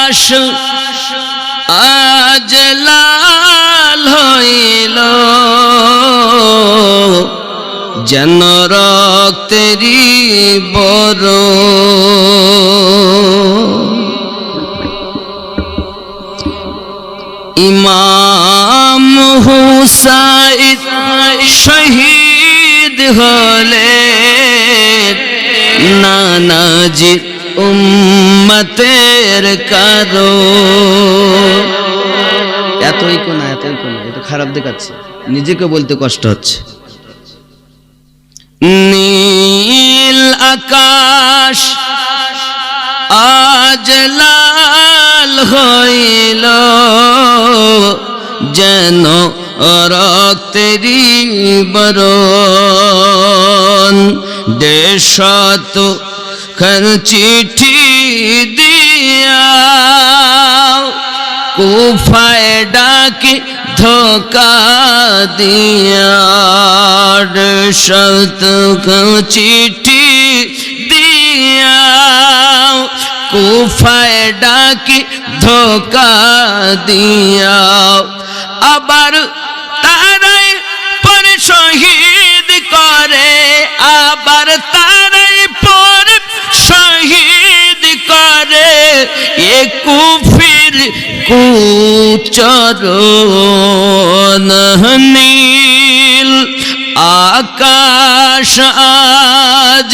আকাশ আজ লাল হইল যেন রক্তেরই বরণ। ইমাম হুসাইন শহীদ হলেন নানাজির উম্মতের কারণ। এতই কোনা এটা খারাপ দেখাচ্ছে, নিজেকে বলতে কষ্ট হচ্ছে। নীল আকাশ আজ লাল হইল যেন রক্তেরই বরণ। দেশত চিঠি দিয়া কুফায় ডাকি ধোকা দিয়া, দেশত চিঠি দিয়া কুফায় ডাকি ধোকা দিয়া, আবার তারাই পর শহীদ করে, আবার তারাই পর শহীদ করে। এ কুফির কুচরণ। নীল আকাশ আজ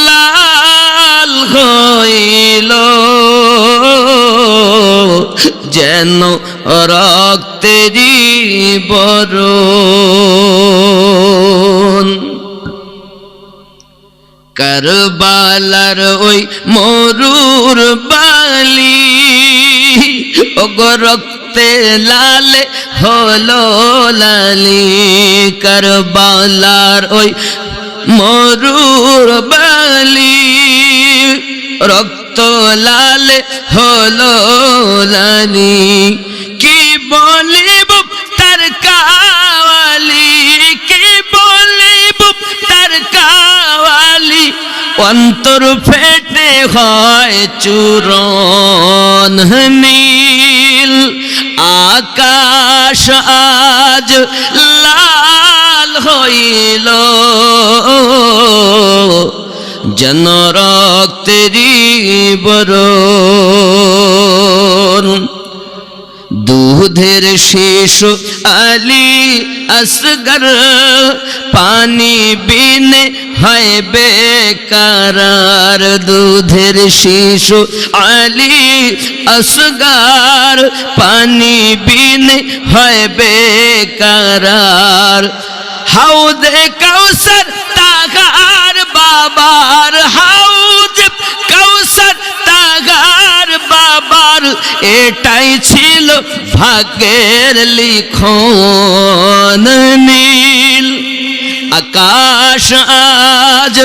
লাল হইল যেন রক্তেরই বরণ। কারবালার ওই মরুর বালি ওগো রক্তে লালে হলো লালি। কারবালার ওই মরুর বালি রক্ত লালে হলো লালি। কি বলিব তার কাওয়ালি, কি বলিব তার কাওয়ালি, অন্তর ফেটে হয় চূরণ। নীল আকাশ আজ লাল হইল যেন রক্তেরই বরণ। দুধের শিশু আলী আসগর পানি বিনে হয় বেকারার। দুধের শিশু আলী আসগর পানি বিনে হয় বেকারার। হাউদে কাউসার তাগার বাবার, হাউদে কাউসার তাগার বাবার, এটাই ছিল ভাগ্যের লিখন। নীল আকাশ আজ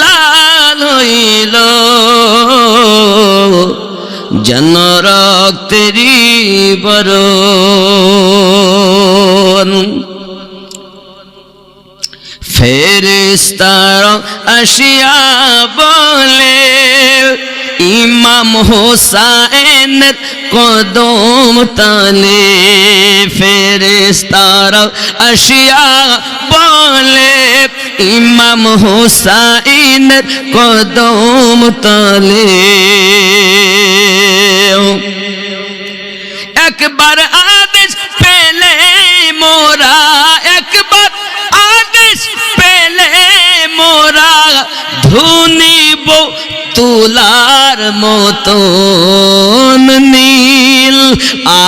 লাল হইল যেন রক্তেরই বরণ। ফেরেশতারা আসিয়া বলে ইমাম হোসাইনের কদম তলে। ফেরেশতারা আসিয়া বলে ইমাম হোসাইনের কদম তলে। একবার আদেশ পেলে মোরা, একবার আদেশ পেলে মোরা ধুনিব তুলার মতন। নীল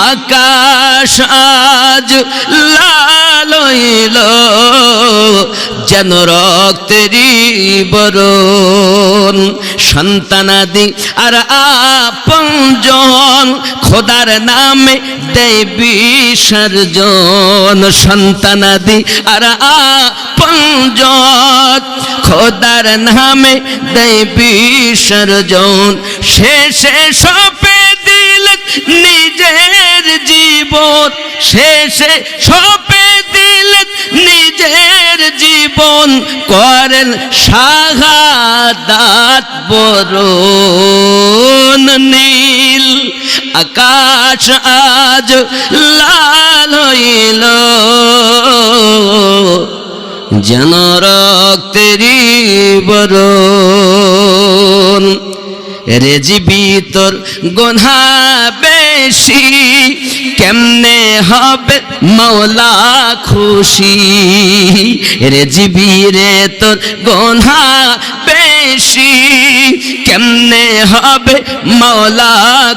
আকাশ আজ লাল হইল যেন রক্তেরই বরণ। সন্তানাদি আর আপনজন খোদার নামে দেয় বিসর্জন। সন্তানাদি আর আপনজন খোদার নামে দেয় বিসর্জন। শেষে সপে দিল নিজের জীবন, শেষে সপে দিল নিজের জীবন। করেন শাহাদাত বরণ। নীল আকাশ আজ লাল হইল যেন রক্তেরই বরণ রেজিবি তোর গুনাহ বেশি কেমনে হবে মাওলা খুশি রেজিবি রে তোর গুনাহ বেশি কেমনে হবে মাওলা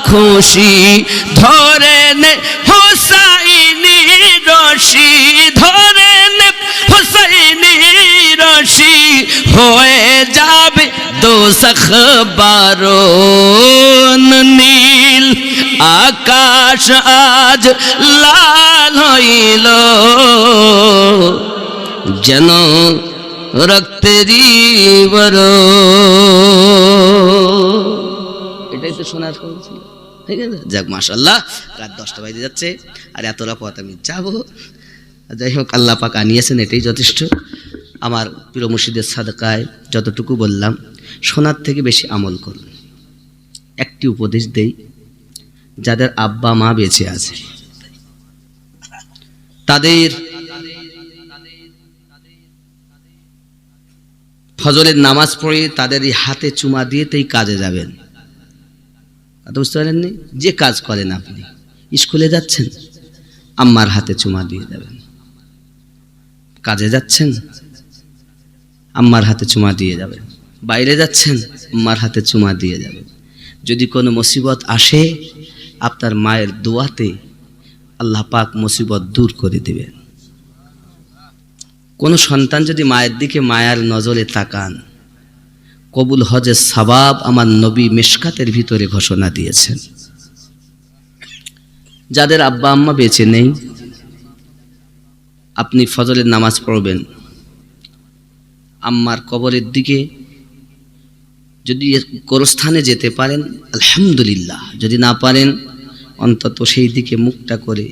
খুশি ধরে নে হুসাইনি রশি ধরে নে হুসাইনি রশি হয়ে যাবে দোজখ বারণ নীল আকাশ আজ লাল হইল যেন রক্তেরই বরণ। এটাই তো শোনার কথা ছিল, ঠিক আছে? যাক মাশাআল্লাহ, রাত 10টা বাজে যাচ্ছে আর এতটা পথ আমি যাবো। যাই হোক, আল্লাহ পাক আনিয়েছেন, এটাই যথেষ্ট। আমার প্রিয় মুর্শিদের সাদকায় যতটুকু বললাম, শোনার থেকে বেশি আমল করুন। একটি উপদেশ দেই, যাদের আব্বা মা বেঁচে আছে তাদের ফজরের নামাজ পড়ে তাদের এই হাতে চুমা দিয়েতেই কাজে যাবেন। কথা বুঝতে পারেননি? যে কাজ করেন, আপনি স্কুলে যাচ্ছেন, আম্মার হাতে চুমা দিয়ে যাবেন। কাজে যাচ্ছেন, আম্মার হাতে চুমা দিয়ে যাবেন। বাইরে যাচ্ছেন, আম্মার হাতে চুমা দিয়ে যাবেন। যদি কোনো মুসিবত আসে, আপনার মায়ের দোয়াতে আল্লাহ পাক মুসিবত দূর করে দেবেন। কোনো সন্তান যদি মায়ের দিকে মায়ার নজরে তাকান, কবুল হজের সওয়াব আমার নবী মিশকাতের ভিতরে ঘোষণা দিয়েছেন। যাদের আব্বা আম্মা বেঁচে নেই, আপনি ফজরের নামাজ পড়বেন, আম্মার কবরের দিকে যদি গোরস্থানে যেতে পারেন আলহামদুলিল্লাহ, যদি না পারেন অন্তত সেই দিকে মুখটা করে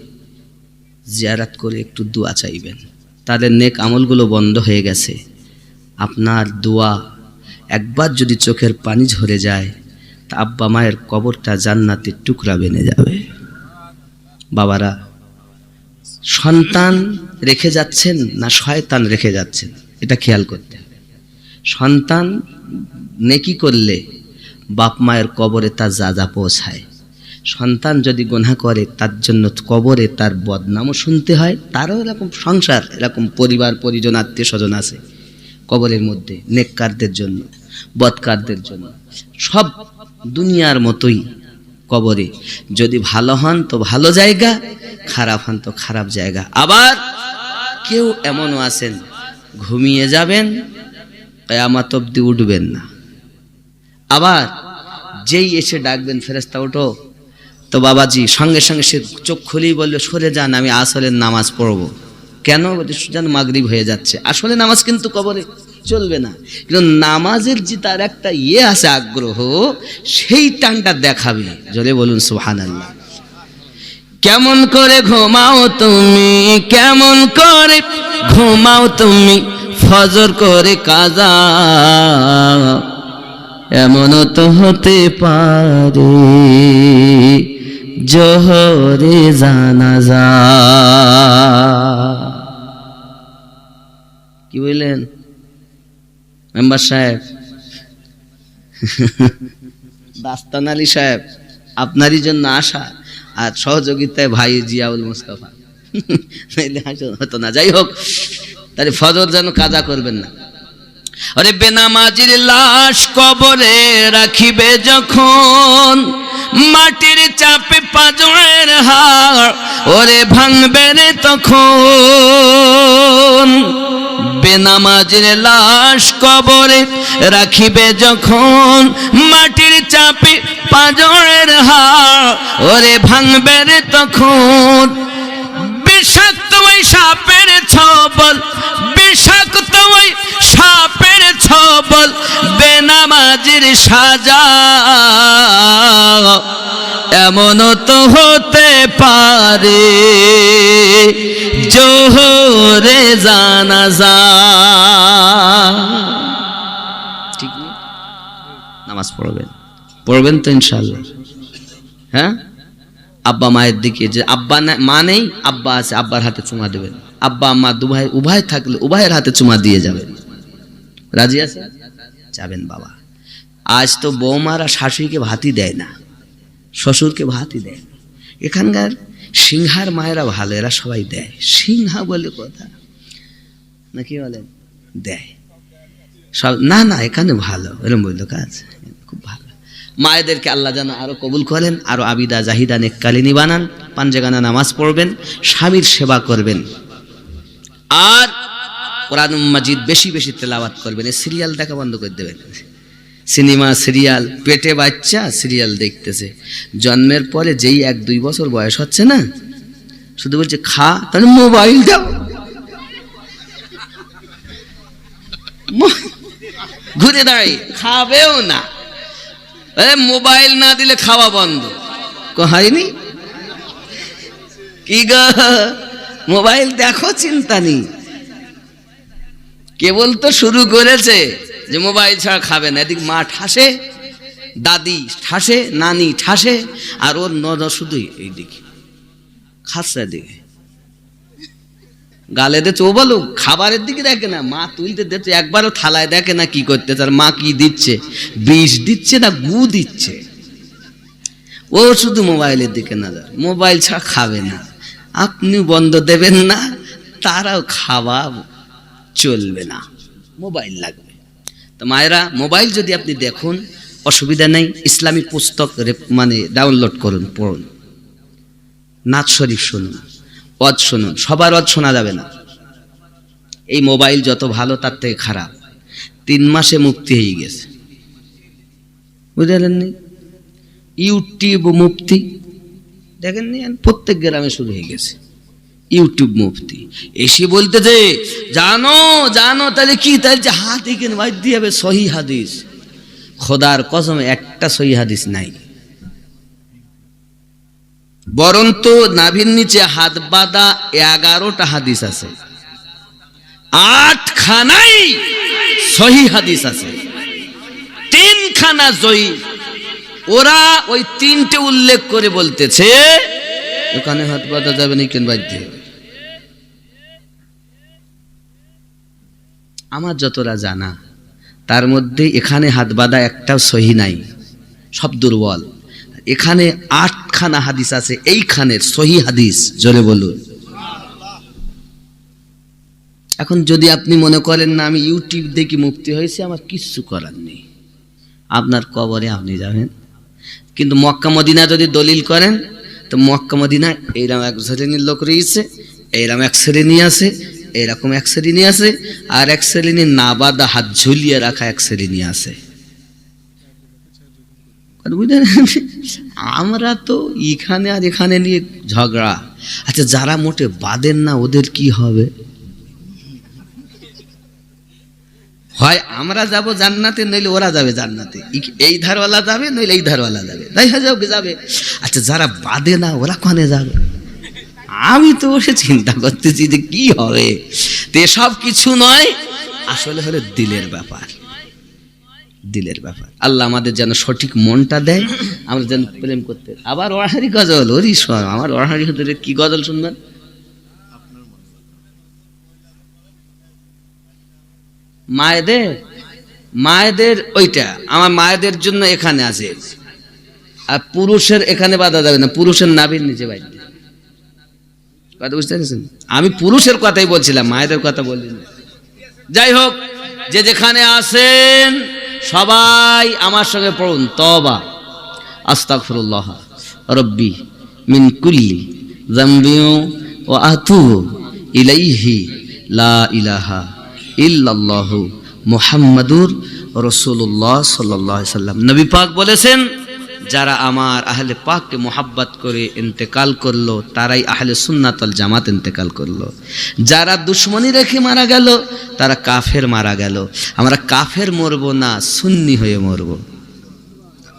জিয়ারত করে একটু দোয়া চাইবেন। তাদের নেক আমলগুলো বন্ধ হয়ে গেছে। আপনার দোয়া একবার যদি চোখের পানি ঝরে যায়, তা আব্বা মায়ের কবরটা জান্নাতের টুকরা বেনে যাবে। বাবারা, সন্তান রেখে যাচ্ছেন না শয়তান রেখে যাচ্ছেন, এটা খেয়াল করতে হবে। সন্তান নেকি করলে বাপ মায়ের কবরে তার যা পৌঁছায়। সন্তান যদি গুনাহ করে, তার জন্য কবরে তার বদনামও শুনতে হয়। তারও এরকম সংসার, এরকম পরিবার পরিজন আত্মীয় স্বজন আছে কবরের মধ্যে, নেককারদের জন্য, বদকারদের জন্য। সব দুনিয়ার মতোই কবরে যদি ভালো হন তো ভালো জায়গা, খারাপ হন তো খারাপ জায়গা। আবার কেউ এমনও আছেন, ঘুমিয়ে যাবেন, কিয়ামত অবধি উঠবেন না। আবার যেই এসে ডাকবেন ফেরেশতা ওঠো, তো বাবাজি সঙ্গে সঙ্গে সে চোখ খুলেই বলবে সরে যান, আমি আসরের নামাজ পড়বো। কেন? যেন মাগরিব হয়ে যাচ্ছে। আসলে নামাজ কিন্তু কবরে চলবে না, কিন্তু নামাজের যে তার একটা আছে আগ্রহ, সেই টানটা দেখাবে। জোরে বলুন সুবহানাল্লাহ। কেমন করে ঘুমাও তুমি, কেমন করে ঘুমাও তুমি, ফজর করে কাজা, এমনও তো হতে পারে জোহরে জানাজা। কি বললেন মেম্বার সাহেব? দাস্তান আলী সাহেব, আপনারই জন্য আসা, আর সহযোগিতায় ভাই জিয়াউল মুস্তাফা, হতো না। যাই হোক, তাহলে ফজর যেন কাজা করবেন না। আরে বেনামাজির লাশ কবরে রাখিবে যখন, মাটির চাপে পাঁজরের হাড় ওরে ভাঙবে রে তখন। বেনামাজির লাশ কবরে রাখিবে যখন, মাটির চাপে পাঁজরের হাড় ওরে ভাঙবে রে তখন। বিষাক্ত ওই সাপের ছবল, বিষাক্ত ওই সাপের ছবল, বেনামাজির সাজা, এমনও তো হতে পারে জোহরে জানাজা। ঠিক না? নামাজ পড়বেন, পড়বেন তো ইনশাআল্লাহ? হ্যাঁ, আব্বা মায়ের দিকে, যে আব্বা না মা নেই আব্বা আছে, আব্বার হাতে চুমা দেবেন। আব্বা আম্মা দুভাই উভয় থাকলে উভয়ের হাতে চুমা দিয়ে যাবেন। রাজি আছে? যাবেন বাবা। আজ তো বৌমারা শাশুড়িকে ভাতই দেয় না, শ্বশুরকে ভাতই দেয় না। এখানকার সিংহার মায়েরা ভালো, এরা সবাই দেয়। সিংহা বলে কথা নাকি বলেন, দেয় সব। না না এখানে ভালো, এরকম বললো কাজ খুব ভালো। মায়েদেরকে আল্লাহ যেন আরো কবুল করেন, আরো আবিদা জাহিদা নেককালিনী বানান। পাঞ্জেগানা নামাজ পড়বেন, স্বামীর সেবা করবেন, আর কোরআন মাজিদ বেশি বেশি তেলাওয়াত করবেন। এই সিরিয়াল দেখা বন্ধ করে দেবেন। সিনেমা সিরিয়াল, পেটে বাচ্চা সিরিয়াল দেখতেছে, জন্মের পরে যেই 1-2 বছর বয়স হচ্ছে না, শুধু বলছে খা, তাহলে মোবাইল দাও। ঘুরে দাঁড়িয়ে খাবেও না, মোবাইল না দিলে খাওয়া বন্ধ। হয়নি কি গো, মোবাইল দেখো চিন্তা নেই, কেবল তো শুরু করেছে যে মোবাইল ছাড়া খাবে না। এদিক মা ঠাসে, দাদি ঠাসে, নানি ঠাসে, আর ওর নজর শুধু এইদিকে খাচ্ছে, দিকে গালে দিচ্ছে। ও বলো খাবারের দিকে দেখে না, মা তুলতে দিচ্ছে, একবারও থালায় দেখে না কি করতেছে, আর মা কি দিচ্ছে, বিষ দিচ্ছে না গু দিচ্ছে। ও শুধু মোবাইলের দিকে নজর, মোবাইল ছাড়া খাবে না। আপনি বন্ধ দেবেন না, তারাও খাওয়া চলবে না, মোবাইল লাগবে। তো মায়েরা, মোবাইল যদি আপনি দেখুন অসুবিধা নেই, ইসলামী পুস্তক মানে ডাউনলোড করুন, পড়ুন, নাচ শরীফ শুনুন, ওয়াজ শুনুন। সবার ওয়াজ শোনা যাবে না। এই মোবাইল যত ভালো তার থেকে খারাপ। 3 মাসে মুক্তি হয়ে গেছে, বুঝলেন? ইউটিউব মুক্তি দেখেননি? প্রত্যেক গ্রামে শুরু হয়ে গেছে ইউটিউব মুফতি। এসে বলতেছে জানো জানো, তাহলে কি, তাহলে হাত এখানে বাদ দিয়ে হবে সহি হাদিস। খোদার কসম একটা সহি হাদিস নাই, বরং তো নাভির নিচে হাত বাঁধা 11টা হাদিস আছে, 8খানাই সহি হাদিস আছে, 3খানা জয়ীফ। ওরা ওই 3টে উল্লেখ করে বলতেছে ওখানে হাত বাঁধা যাবে না, কেন বাদ দিয়ে। আমার যতটা জানা তার মধ্যে এখানে হাত বাঁধা একটাও সহি নাই, সব দুর্বল। এখানে 8খানা হাদিস আছে, এইখানের সহি হাদিস, জোরে বলুন। এখন যদি আপনি মনে করেন না আমি ইউটিউব দেখি মুক্তি হয়েছে, আমার কিচ্ছু করার নেই, আপনার কবরে আপনি যাবেন। কিন্তু মক্কা মদিনা যদি দলিল করেন, তো মক্কা মদিনা এইরকম এক শ্রেণীর লোক রয়েছে, এইরকম এক শ্রেণী আছে, এরকম এক শ্রেণী আছে, আর এক শ্রেণী না বাঁধা হাত ঝুলিয়ে রাখা এক শ্রেণী আছে। আমরা তো এখানে আর এখানে নিয়ে ঝগড়া। আচ্ছা, যারা মোটে বাঁধেন না ওদের কি হবে? হয় আমরা যাব জান্নাতে, নইলে ওরা যাবে জান্নাতে। এই ধারওয়ালা যাবে, নইলে এই ধারওয়ালা যাবে, তাই যাবে। আচ্ছা, যারা বাঁধে না ওরা কোনে যাবে? আমি তো বসে চিন্তা করতেছি যে কি হবে। তো এসব কিছু নয়, আসলে হলো দিলের ব্যাপার, দিলের ব্যাপার। আল্লাহ আমাদের যেন সঠিক মনটা দেয়, আমরা যেন প্রেম করতে। আবার ওয়াহারি গজল, ওরি আমার ওয়াহারি হতে কি গজল শুনবেন? মায়েদের ওইটা আমার মায়েদের জন্য এখানে আছে, আর পুরুষের এখানে বাধা যাবে না, পুরুষের নাভির নিচে বাইরে। কথা বুঝতে পেরেছেন? আমি পুরুষের কথাই বলছিলাম, মায়েদের কথা বলিনি। যাই হোক, যে যেখানে আছেন সবাই আমার সঙ্গে পড়ুন, তওবা আস্তাগফিরুল্লাহ রব্বি মিন কুল্লি যামবি ওয়া আতুবু ইলাইহি লা ইলাহা ইল্লাল্লাহু মুহাম্মাদুর রাসূলুল্লাহ সাল্লাল্লাহু আলাইহি সাল্লাম। নবী পাক বলেছেন, যারা আমার আহলে পাককে মোহাব্বত করে ইন্তেকাল করলো তারাই আহলে সুন্নাত ওয়াল জামাত ইন্তেকাল করলো। যারা দুশ্মনী রেখে মারা গেল তারা কাফের মারা গেল। আমরা কাফের মরবো না, সুন্নি হয়ে মরবো।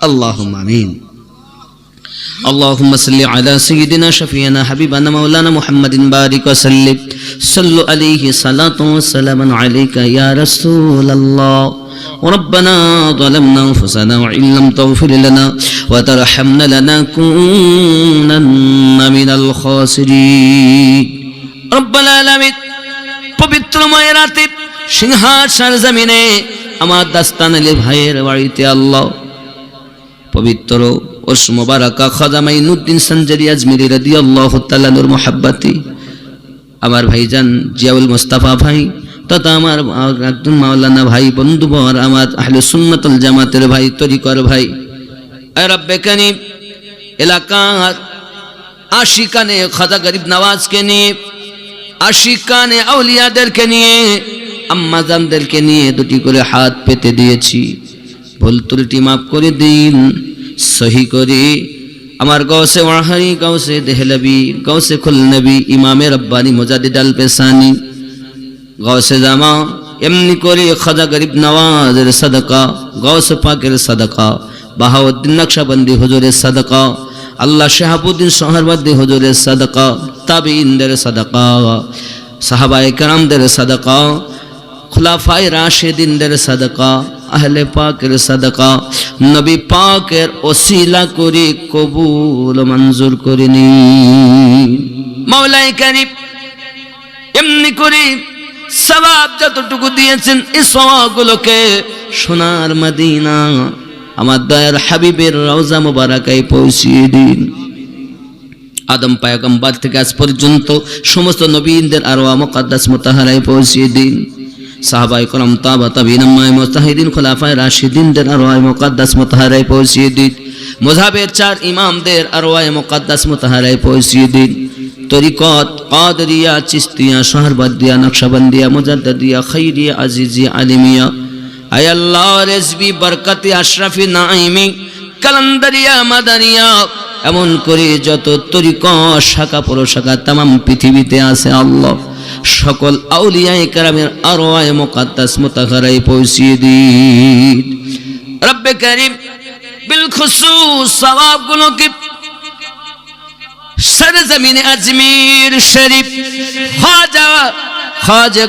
আল্লাহুম্মা আমিন। اللهم صل على سيدنا شفيعنا حبيبنا مولانا محمد بارك وسلم صلوا عليه صلاة وسلام عليك يا رسول الله ربنا ظلمنا أنفسنا وإن لم تغفر لنا وترحمنا لنكونن من الخاسرين رب العالمين পবিত্রময় রাতে সিংহাসন জমিনে আমার দাস্তান আলী ভাইয়ের বাড়িতে আল্লাহ পবিত্র ওরস মুবারাকা খাজা মাইনুদ্দিন সঞ্জারি আজমিরি রাদিয়াল্লাহু তাআলা নূর মুহাব্বতি আমার ভাইজান জিয়াউল মুস্তাফা ভাই তথা আমার একজন মাওলানা ভাই বন্ধুবর আমার আহলে সুন্নাতুল জামাতের ভাই তরিকর ভাই এ রব্বে কারীম এলাকার আশিকানে খাজা গরিব নওয়াজকে নিয়ে আশিকানে আউলিয়াদেরকে নিয়ে আম্মাজানদেরকে নিয়ে দুটি করে হাত পেতে দিয়েছি ভুল ত্রুটি মাফ করে দিন সহি করে আমার গৌসে ওয়াহারি গৌসে দেহলবি গৌসে খুলনবী ইমামে রব্বানি মুজাদ্দিদ আল পেশানি গৌসে জামা এমনি করে খাজা গরিব নওয়াজের সাদাকা গৌসে পাকের সাদাকা বাহাউদ্দিন নকশবন্দি হুজুরের সাদাকা আল্লাহ শাহাবুদ্দিন সোহরওয়ার্দী হুজুরের সাদাকা তাবিঈনদের সাদাকা সাহাবায়ে কেরামদের সাদাকা খুলাফায়ে রাশিদিনদের সাদাকা আহলে পাকের সাদাকা নবী পাকের ওসিলা করে কবুল মঞ্জুর করে নিন মাওলাই কারীম এমনি করে সওয়াব যতটুকু দিয়েছেন এই সওয়াবগুলোকে সোনার মদিনা আমার দয়ার হাবিবের রওজা মুবারাকায় পৌঁছিয়ে দিন আদম পয়গম্বর থেকে আজ পর্যন্ত সমস্ত নবীদের আরওয়াহ মুকদ্দাস মুতাহারায় পৌঁছিয়ে দিন সাহাবায়ে কেরাম তাবিঈন মুজতাহিদিন খুলাফায়ে রাশিদিনদের আরওয়াহ মুকদ্দাস মুতাহারায় পৌঁছিয়ে দিন মুযহাবের চার ইমামদের আরওয়াহ মুকদ্দাস মুতাহারায় পৌঁছিয়ে দিন তরিকত কাদরিয়া চিশতিয়া সোহরওয়ার্দিয়া নকশবন্দিয়া মুজাদ্দিদিয়া খাইরিয়া আজিজিয়া আলিমিয়া আয় আল্লাহ রেজবি বরকতি আশরাফি নাঈমি কালান্দারিয়া মাদানিয়া এমন করে যত তরিকত শাখা প্রশাখা तमाम পৃথিবীতে আছে আল্লাহ সকল আউলিয়ায়ে কেরামের আরওয়াহ মুকদ্দাস মুতাহারায় পৌঁছিয়ে দিন রব্বে কারীম বিল খুসুস সওয়াবগুলোকে সরজমিনে আজমির শরীফ খাজা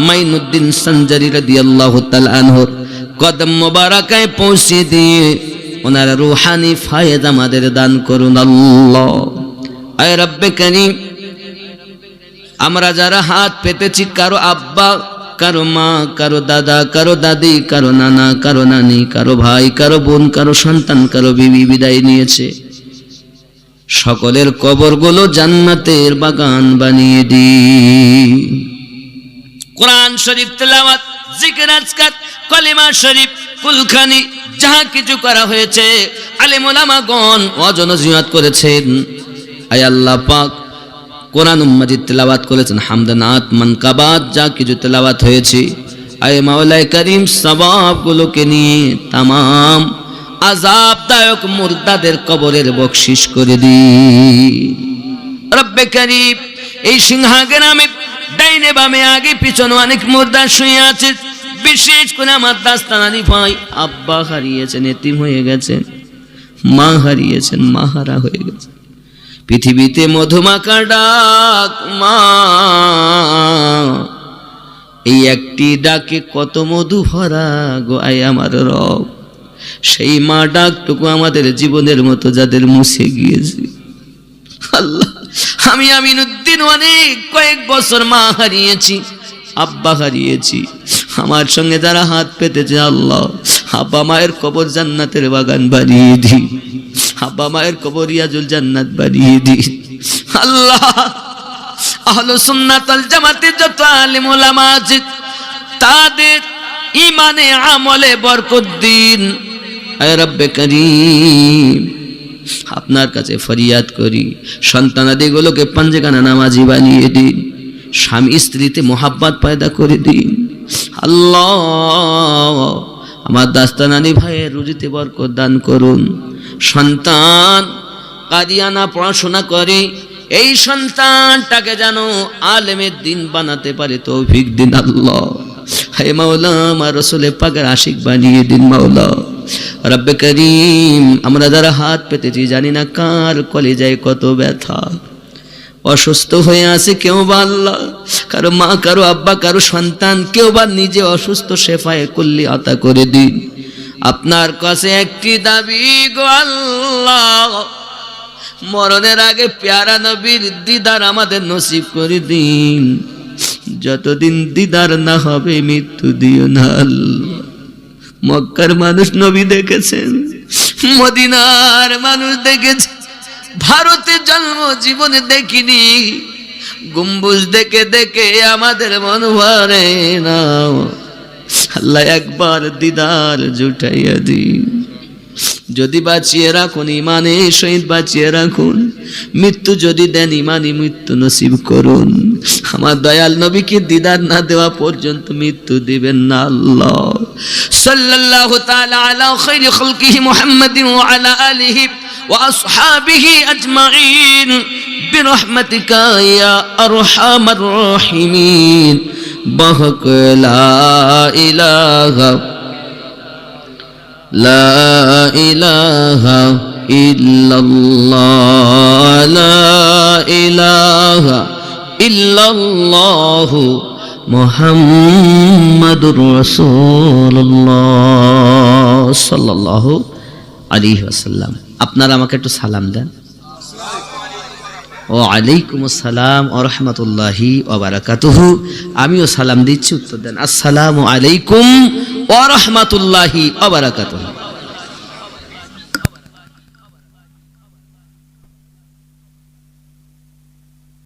মাইনুদ্দিন সঞ্জারি রাদিয়াল্লাহু তাআলা আনহুর কদম মুবারাকায় পৌঁছে দিয়ে ওনার রূহানি ফায়েজ আমাদের দান করুন আল্লাহ আয় রব্বে কারীম আমরা যারা হাত পেতেছি কারো আব্বা কারো মা কারো দাদা কারো দাদি কারো নানা কারো নানি কারো ভাই কারো বোন কারো সন্তান কারো বিবি বিদায় নিয়েছে সকলের কবরগুলো জান্নাতের বাগান বানিয়ে দিন কোরআন শরীফ তেলাওয়াত জিকির আজকার কলিমা শরীফ কুলখানি যাহা কিছু করা হয়েছে আলেম ওলামাগণ ওয়াজ নসিহত করেছেন আয় আল্লাহ পাক কোরআন মাজিদ তেলাওয়াত করেছেন হামদানাত মানকাবাত যা কিছু তেলাওয়াত হয়েছে আয় মাওলাই কারীম সওয়াবগুলোকে নিয়ে तमाम আযাবদায়ক মুর্দাদের কবরের বকশিশ করে দিন রব্বে কারীম এই সিংহা গ্রামে ডাইনে বামে আগে পিছনে অনেক মুর্দা শুয়ে আছে বিশেষ করে আমার দাস্তান আলী ভাই আব্বা হারিয়েছেন এতিম হয়ে গেছেন মা হারিয়েছেন মাহারা হয়ে গেছেন পৃথিবীতে মধুমাখা ডাক মা এই একটি ডাকে কত মধু ভরা গো আয় আমার রব সেই মা ডাকটুকু আমাদের জীবনের মতো যাদের মুছে গিয়েছে আল্লাহ আমি আমিনুদ্দিন অনেক কয়েক বছর মা হারিয়েছি আব্বা হারিয়েছি আমার সঙ্গে যারা হাত পেতেছে আল্লাহ আব্বা মায়ের কবর জান্নাতের বাগান বানিয়ে দিন আব্বা মায়ের কবর রিয়াজুল জান্নাত বানিয়ে দিন আল্লাহ আহলে সুন্নাত ওয়াল জামাতের যত আলেম ওলামা আছে তাদের ঈমানে আমলে বরকত দিন আয় রব্বে কারীম আপনার কাছে ফরিয়াদ করি সন্তানাদিগুলোকে পাঞ্জেখানা নামাজি বানিয়ে দিন স্বামী স্ত্রীতে মোহাব্বত পয়দা করে দিন আল্লাহ আমার দাস্তানানি ভাইয়ের রুজিতে বরকত দান করুন সন্তান কাদিয়ানা পড়াশোনা করে এই সন্তানটাকে যেন আলেমের দিন বানাতে পারে তৌফিক দিন আল্লাহ হে মাওলা আমার রাসূলের পাকের আশিক বানিয়ে দিন মাওলা। রব্বে করিম, আমরা যারা হাত পেতেছি জানি না কার কলিজায় কত ব্যথা, অসুস্থ হয়ে আছে কেউ বা আল্লাহ, কারো মা, কারো আব্বা, কারো সন্তান, কেউ বা নিজে অসুস্থ, শেফায়ে কুল্লি আতা করে দিন। আপনার কাছে একটি দাবি গো আল্লাহ, মরণের আগে প্যারা নবীর দিদার আমাদের নসিব করে দিন। যতদিন দিদার না হবে মৃত্যু দিও না আল্লাহ। মক্কার মানুষ নবী দেখেছেন, মদিনার মানুষ দেখেছে, ভারতে জন্ম জীবনে দেখিনি। গম্বুজ দেখে দেখে আমাদের মন ভরে না। আল্লাহ একবার দিদার জুটাইয়া দিন। যদি বাঁচিয়ে রাখুন ইমানে শহীদ বাঁচিয়ে রাখুন, মৃত্যু যদি দেন ইমানি মৃত্যু নসিব করুন। আমার দয়াল নবীকে দিদার না দেওয়া পর্যন্ত মৃত্যু দিবেন না আল্লাহ। সাল্লাল্লাহু তাআলা আলা খায়রি খালকিহি মুহাম্মাদিন ওয়া আলা আলিহি ওয়া আসহাবিহি আজমাইন বিরহমাতিকা ইয়া আরহামার রাহিমিন। বাহক লা ইলাহা লা ইলাহা ইল্লাল্লাহ, লা ইলাহা ইল্লাল্লাহু মুহাম্মাদুর রাসূলুল্লাহ সাল্লাল্লাহু আলাইহি ওয়াসাল্লাম। আপনারা আমাকে একটু সালাম দেন। ওয়া আলাইকুমুস সালাম ওয়া রাহমাতুল্লাহি ওয়া বারাকাতুহু। আমিও সালাম দিচ্ছি, উত্তর দেন। আসসালামু আলাইকুম ওয়া রাহমাতুল্লাহি ওয়া বারাকাতুহু।